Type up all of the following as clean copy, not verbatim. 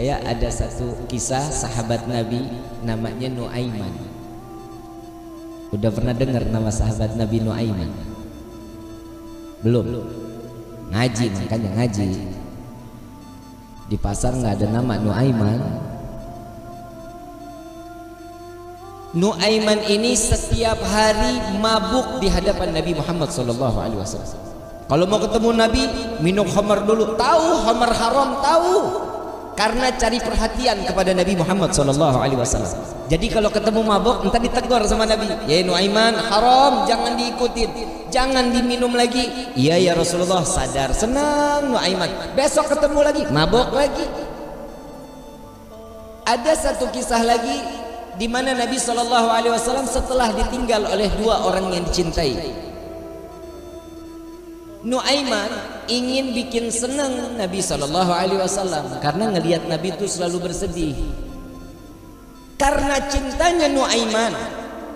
saya ada satu kisah sahabat Nabi namanya Nuaiman. Udah pernah dengar nama sahabat Nabi Nuaiman? Belum? Ngaji, makanya ngaji. Di pasar nggak ada nama Nuaiman. Nuaiman ini setiap hari mabuk di hadapan Nabi Muhammad SAW. Kalau mau ketemu Nabi, minum khamar dulu. Tahu khamar haram, tahu. Karena cari perhatian kepada Nabi Muhammad SAW. Jadi kalau ketemu mabuk, entah ditegur sama Nabi. Ya Nuaiman, haram, jangan diikutin, jangan diminum lagi. Iya ya Rasulullah, sadar, senang Nuaiman. Besok ketemu lagi, mabuk lagi. Ada satu kisah lagi di mana Nabi SAW setelah ditinggal oleh dua orang yang dicintai, Nuaiman ingin bikin senang Nabi SAW karena ngelihat Nabi itu selalu bersedih. Karena cintanya Nuaiman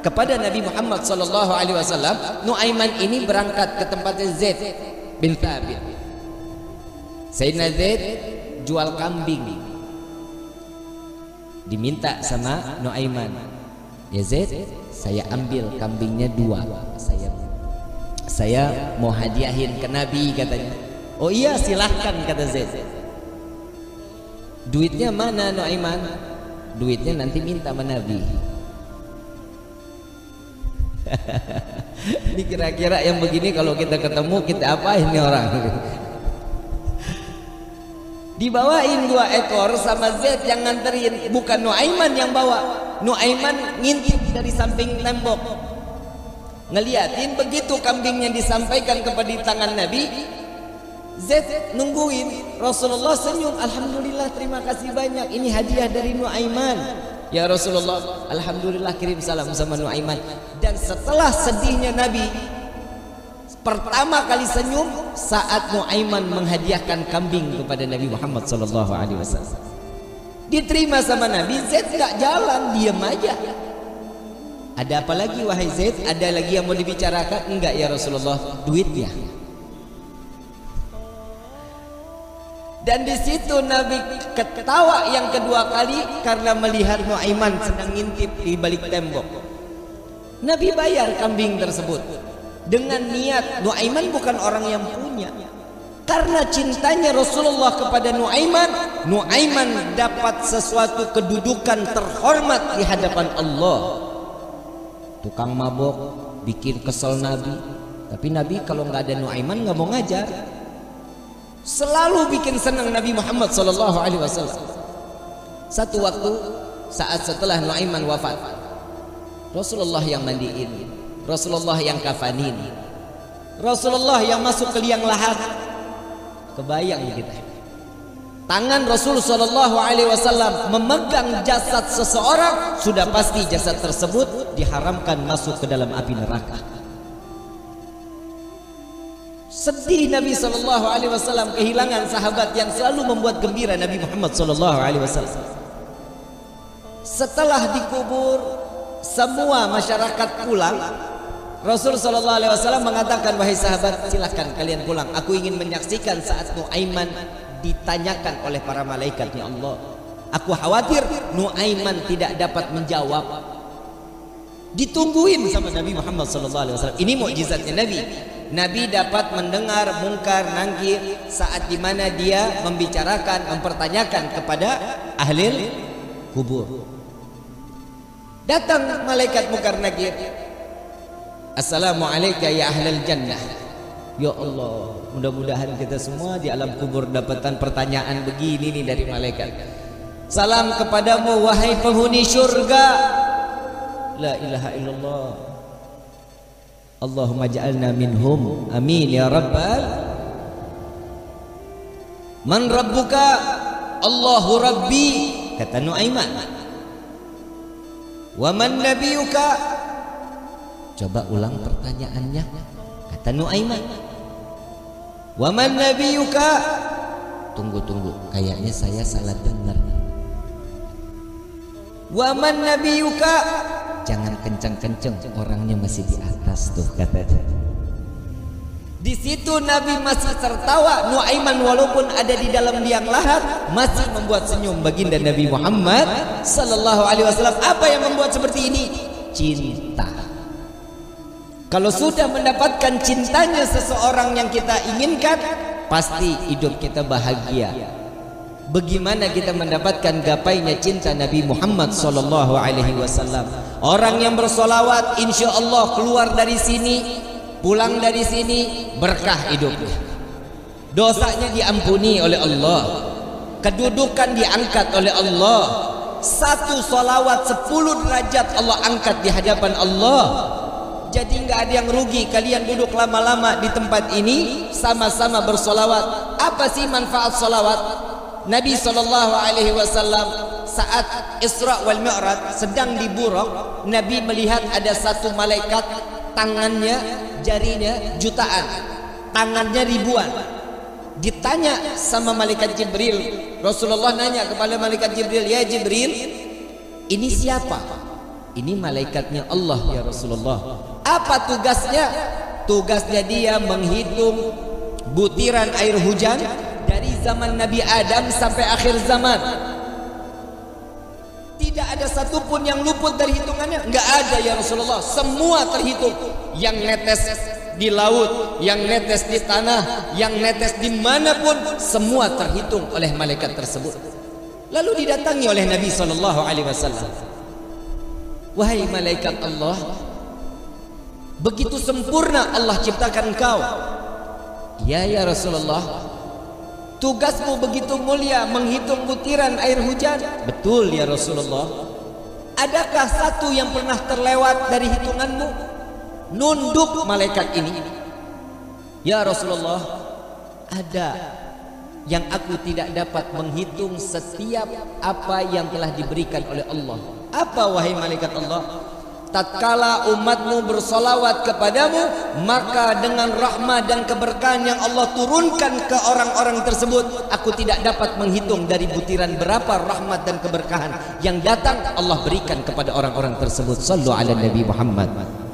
kepada Nabi Muhammad SAW, Nuaiman ini berangkat ke tempatnya Zaid bin Thabit. Sayyidina Zaid jual kambing, diminta sama Nuaiman, ya Zaid, saya ambil kambingnya 2, saya mau hadiahin ke Nabi katanya. Oh iya silahkan kata Zaid. Duitnya mana Nuaiman? Duitnya nanti minta sama Nabi. Ini kira-kira yang begini kalau kita ketemu kita apain nih orang? Dibawain 2 ekor sama Zaid yang nganterin, bukan Nuaiman yang bawa. Nuaiman ngintip dari samping tembok, ngeliatin. Begitu kambingnya disampaikan kepada tangan Nabi, Zaid nungguin. Rasulullah senyum, alhamdulillah, terima kasih banyak, ini hadiah dari Nuaiman. Ya Rasulullah, alhamdulillah, kirim salam sama Nuaiman. Dan setelah sedihnya Nabi, pertama kali senyum saat Nuaiman menghadiahkan kambing kepada Nabi Muhammad SAW. Diterima sama Nabi. Zaid nggak jalan, diam aja. Ada apa lagi wahai Zaid? Ada lagi yang mau dibicarakan? Enggak ya Rasulullah, duitnya. Dan di situ Nabi ketawa yang kedua kali karena melihat Nuaiman sedang ngintip di balik tembok. Nabi bayar kambing tersebut dengan niat Nuaiman bukan orang yang punya. Karena cintanya Rasulullah kepada Nuaiman, Nuaiman dapat sesuatu kedudukan terhormat di hadapan Allah. Tukang mabok bikin kesel Nabi, tapi Nabi kalau nggak ada Nuaiman nggak mau ngajar. Selalu bikin senang Nabi Muhammad SAW. Satu waktu saat setelah Nuaiman wafat, Rasulullah yang mandiin, Rasulullah yang kafanin, Rasulullah yang masuk ke liang lahat. Kebayang kita, tangan Rasul SAW memegang jasad seseorang, sudah pasti jasad tersebut diharamkan masuk ke dalam api neraka. Sedih Nabi SAW kehilangan sahabat yang selalu membuat gembira Nabi Muhammad SAW. Setelah dikubur, semua masyarakat pulang. Rasul SAW mengatakan, wahai sahabat, silahkan kalian pulang. Aku ingin menyaksikan saat Nuaiman ditanyakan oleh para malaikatnya Allah. Aku khawatir Nuaiman tidak dapat menjawab. Ditungguin sama Nabi Muhammad SAW. Ini mukjizatnya Nabi. Nabi dapat mendengar mungkar nangkir saat dimana dia membicarakan, mempertanyakan kepada ahli kubur. Datang malaikat mungkar nakir, assalamualaikum ya ahlal jannah. Ya Allah, mudah-mudahan kita semua di alam kubur dapatkan pertanyaan begini nih dari malaikat. Salam kepadamu wahai penghuni syurga. La ilaha illallah. Allahumma ja'alna minhum, amin ya rabbal. Man rabbuka? Allahu rabbi, kata Nuaiman. Wa man nabiyuka? Coba ulang pertanyaannya, kata Nuaiman. Wa man nabiyuka? Tunggu, kayaknya saya salah dengar. Wa man nabiyuka? Jangan kencang-kencang, orangnya masih di atas tuh, katanya. Di situ Nabi masih tertawa. Nuaiman walaupun ada di dalam liang lahat masih membuat senyum baginda Nabi Muhammad sallallahu alaihi wasallam. Apa yang membuat seperti ini? Cinta. Kalau sudah mendapatkan cintanya seseorang yang kita inginkan, pasti hidup kita bahagia. Bagaimana kita mendapatkan gapainya cinta Nabi Muhammad sallallahu alaihi wasallam? Orang yang bersolawat insya Allah keluar dari sini, pulang dari sini berkah hidupnya, dosanya diampuni oleh Allah, kedudukan diangkat oleh Allah. Satu solawat 10 derajat Allah angkat di hadapan Allah. Jadi nggak ada yang rugi. Kalian duduk lama-lama di tempat ini sama-sama bersolawat. Apa sih manfaat solawat? Nabi SAW saat Isra wal Mi'raj sedang di Buraq, Nabi melihat ada satu malaikat, tangannya, jarinya jutaan, tangannya ribuan. Ditanya sama malaikat Jibril, Rasulullah nanya kepada malaikat Jibril, ya Jibril, ini siapa? Ini malaikatnya Allah ya Rasulullah. Apa tugasnya? Tugasnya dia menghitung butiran air hujan dari zaman Nabi Adam sampai akhir zaman. Tidak ada satupun yang luput dari hitungannya. Enggak ada ya Rasulullah. Semua terhitung. Yang netes di laut, yang netes di tanah, yang netes dimanapun, semua terhitung oleh malaikat tersebut. Lalu didatangi oleh Nabi SAW. Wahai malaikat Allah, begitu sempurna Allah ciptakan engkau. Ya Rasulullah, tugasmu begitu mulia menghitung butiran air hujan. Betul ya Rasulullah. Adakah satu yang pernah terlewat dari hitunganmu? Nunduk malaikat ini, ya Rasulullah, ada yang aku tidak dapat menghitung setiap apa yang telah diberikan oleh Allah. Apa wahai malaikat Allah? Tatkala umatmu bersolawat kepadamu, maka dengan rahmat dan keberkahan yang Allah turunkan ke orang-orang tersebut, aku tidak dapat menghitung dari butiran berapa rahmat dan keberkahan yang datang Allah berikan kepada orang-orang tersebut. Sallu ala Nabi Muhammad.